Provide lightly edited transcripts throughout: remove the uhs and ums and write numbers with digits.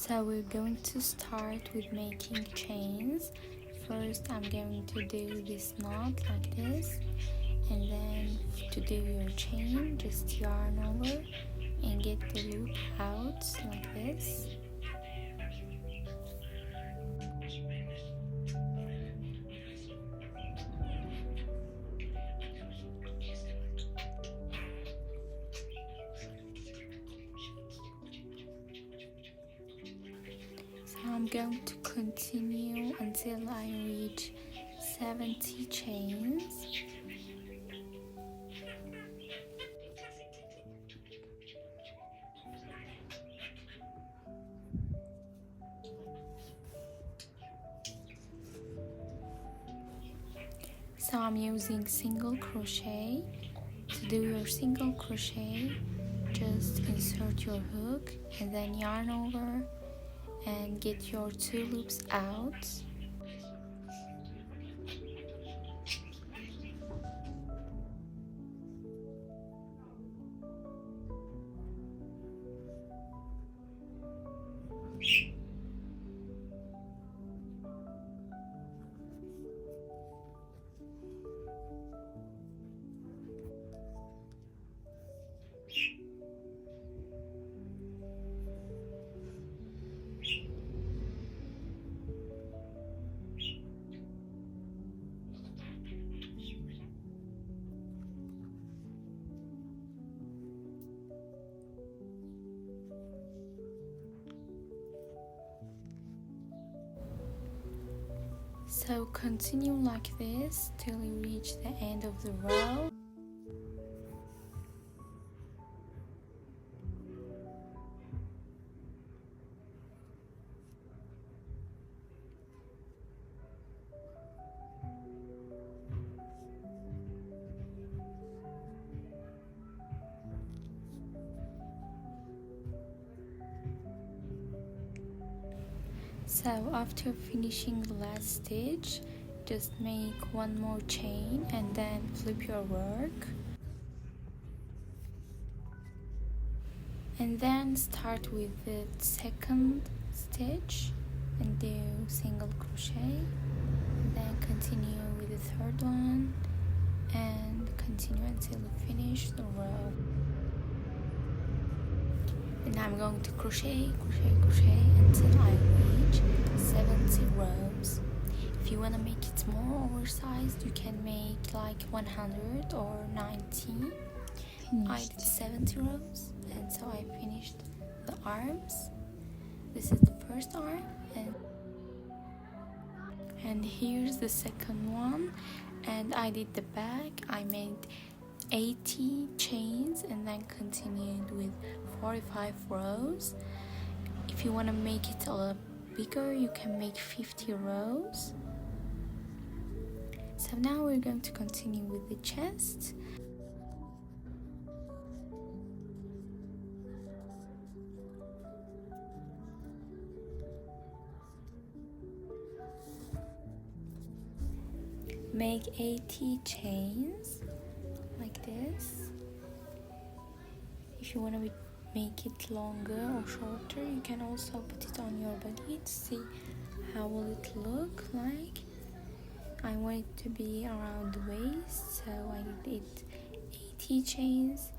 So we're going to start with making chains. First I'm going to do this knot like this, and then to do your chain just yarn over and get the loop out like this. So I'm going to continue until I reach 70 chains. So I'm using single crochet. To do your single crochet, just insert your hook and then yarn over and get your 2 loops out. So continue like this till you reach the end of the row. So after finishing the last stitch, just make one more chain and then flip your work. And then start with the second stitch and do single crochet. Then continue with the third one and continue until you finish the row. And I'm going to crochet until I reach 70 rows. If you want to make it more oversized, you can make like 100 or 90. I did 70 rows, and so I finished the arms. This is the first arm, and here's the second one. And I did the back. I made 80 chains and then continued with 45 rows. If you want to make it a little bigger, you can make 50 rows. So now we're going to continue with the chest. Make 80 chains like this. If you want to make it longer or shorter, you can also put it on your body to see how will it look like. I want it to be around the waist, so I did 80 chains.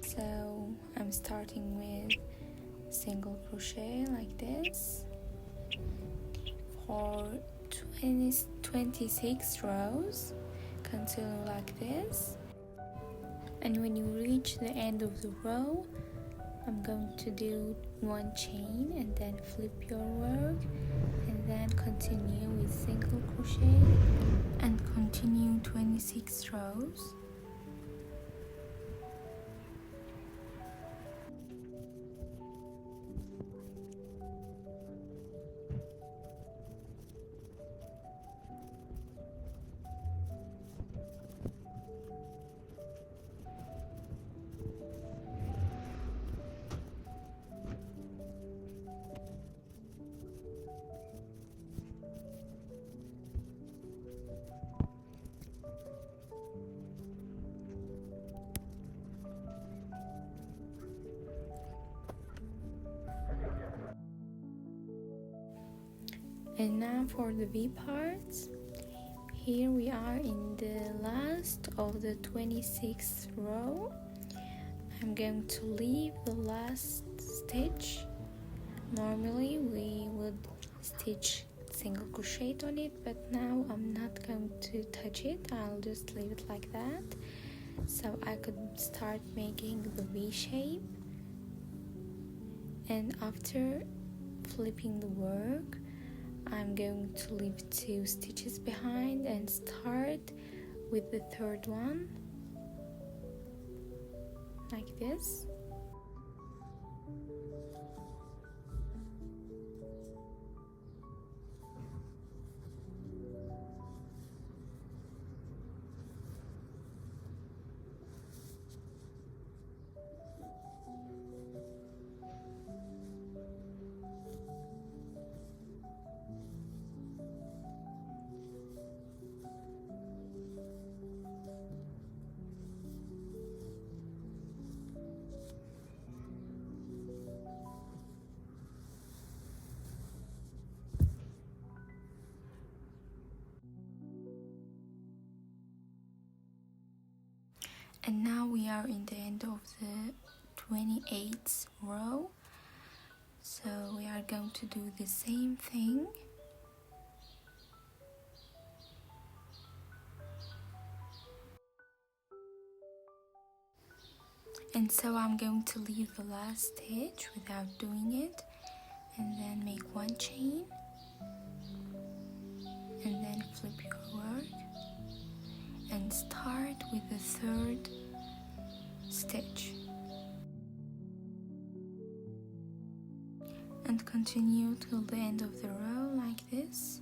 So I'm starting with single crochet like this for 26 rows. Continue like this, and when you reach the end of the row, I'm going to do one chain and then flip your work, and then continue with single crochet and continue 26 rows. And now for the V parts. Here we are in the last of the 26th row. I'm going to leave the last stitch. Normally we would stitch single crochet on it, but now I'm not going to touch it. I'll just leave it like that, so I could start making the V shape. And after flipping the work, I'm going to leave 2 stitches behind and start with the third one, like this. And now we are in the end of the 28th row, so we are going to do the same thing. And so I'm going to leave the last stitch without doing it, and then make 1 chain, and then flip your work and start with the third stitch and continue till the end of the row like this.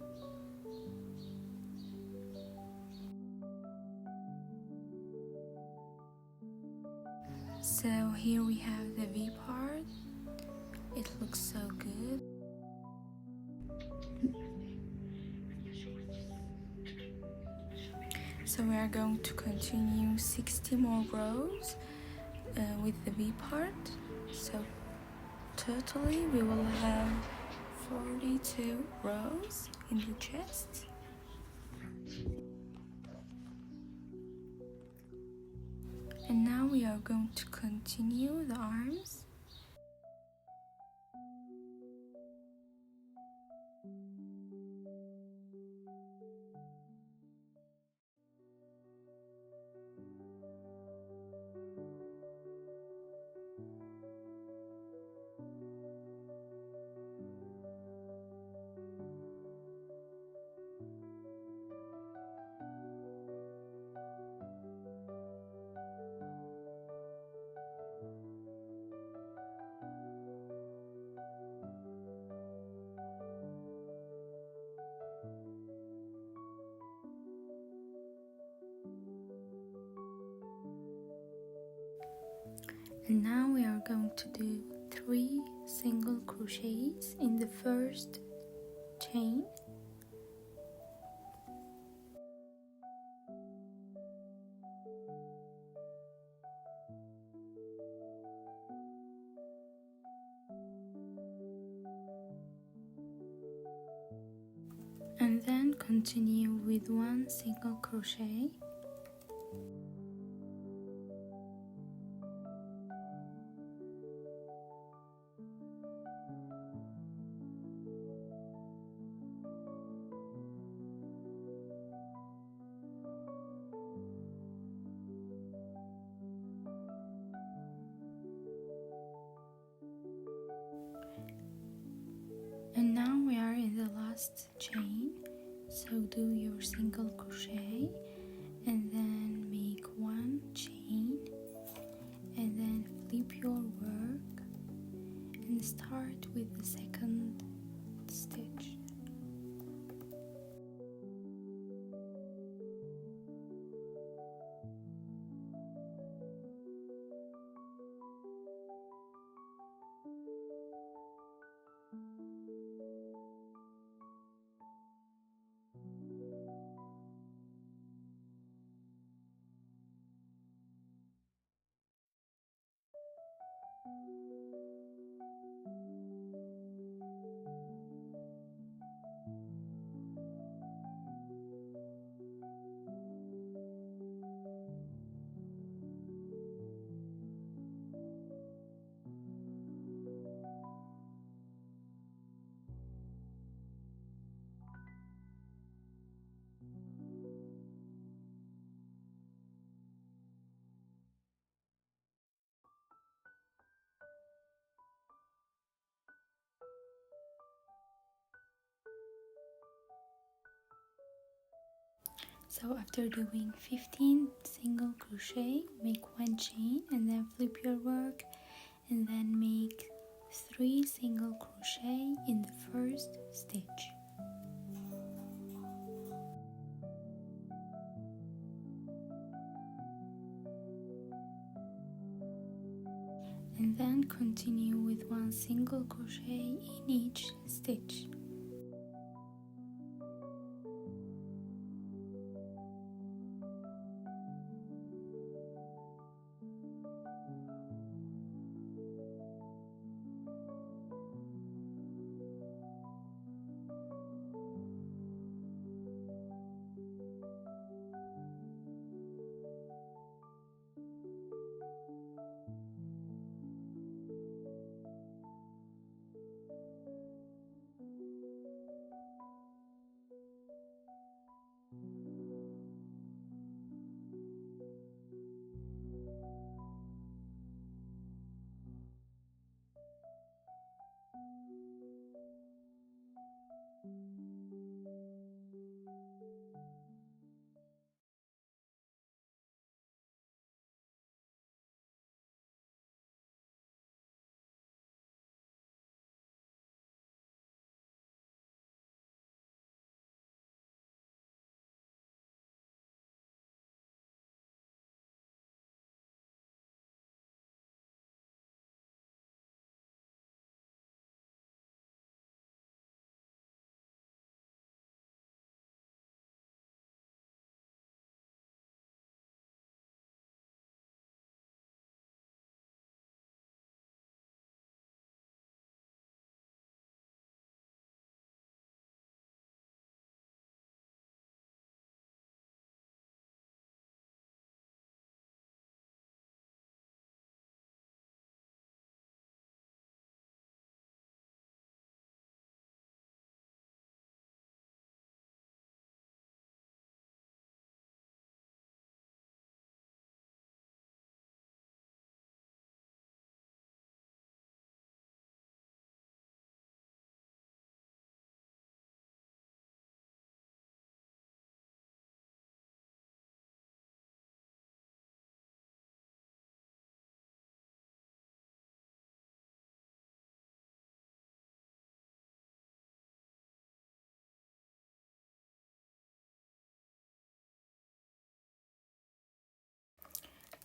So here we have the V part. It looks so good. So we are going to continue 60 more rows with the V part. So totally we will have 42 rows in the chest. And now we are going to continue the arms. And now we are going to do 3 single crochets in the first chain. And then continue with 1 single crochet. And now we are in the last chain, so do your single crochet and then make 1 chain and then flip your work and start with the second stitch. So after doing 15 single crochet, make 1 chain and then flip your work, and then make 3 single crochet in the first stitch. And then continue with 1 single crochet in each stitch.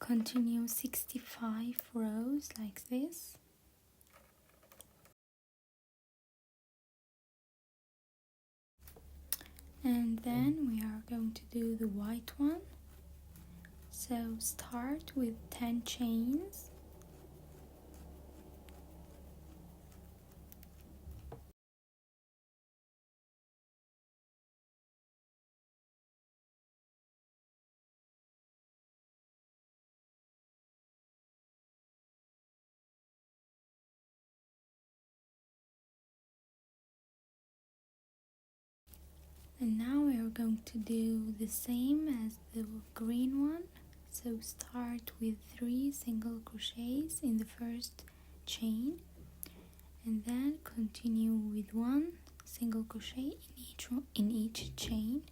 Continue 65 rows like this. And then we are going to do the white one. So start with 10 chains. And now we are going to do the same as the green one. So start with 3 single crochets in the first chain, and then continue with 1 single crochet in each chain.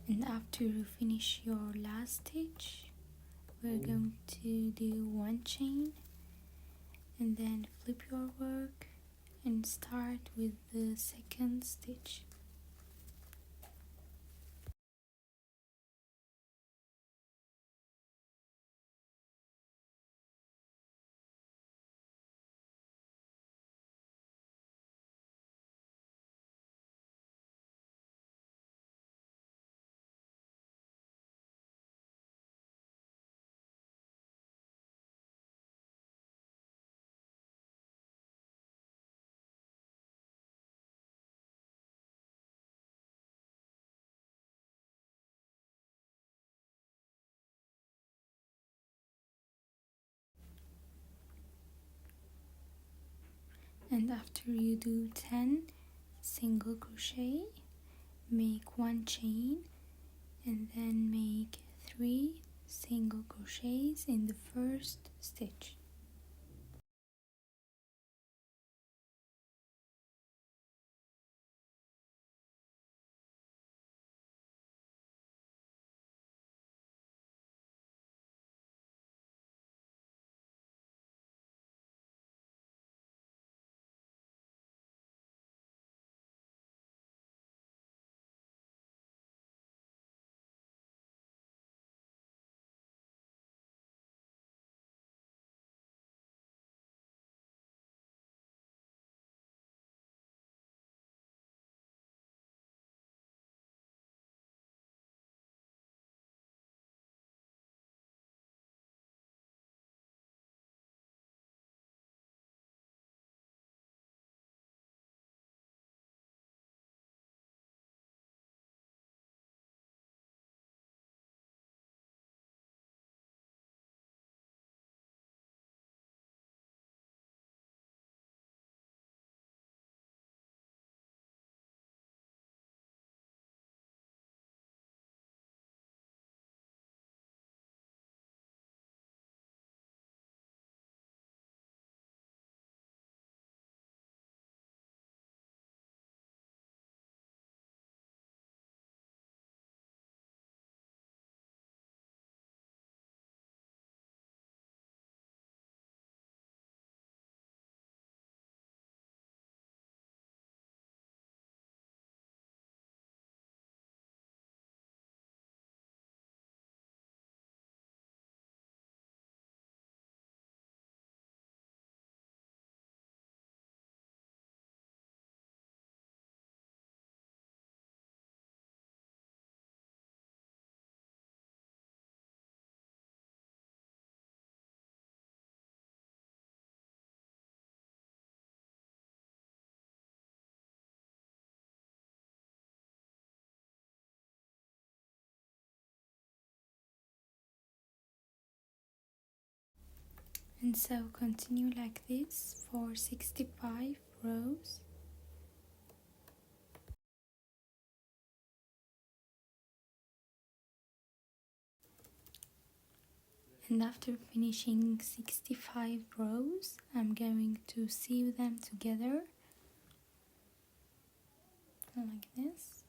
And after you finish your last stitch, we're going to do 1 chain and then flip your work and start with the second stitch. And after you do 10 single crochet, make 1 chain and then make 3 single crochets in the first stitch. And so continue like this for 65 rows. And after finishing 65 rows, I'm going to sew them together like this.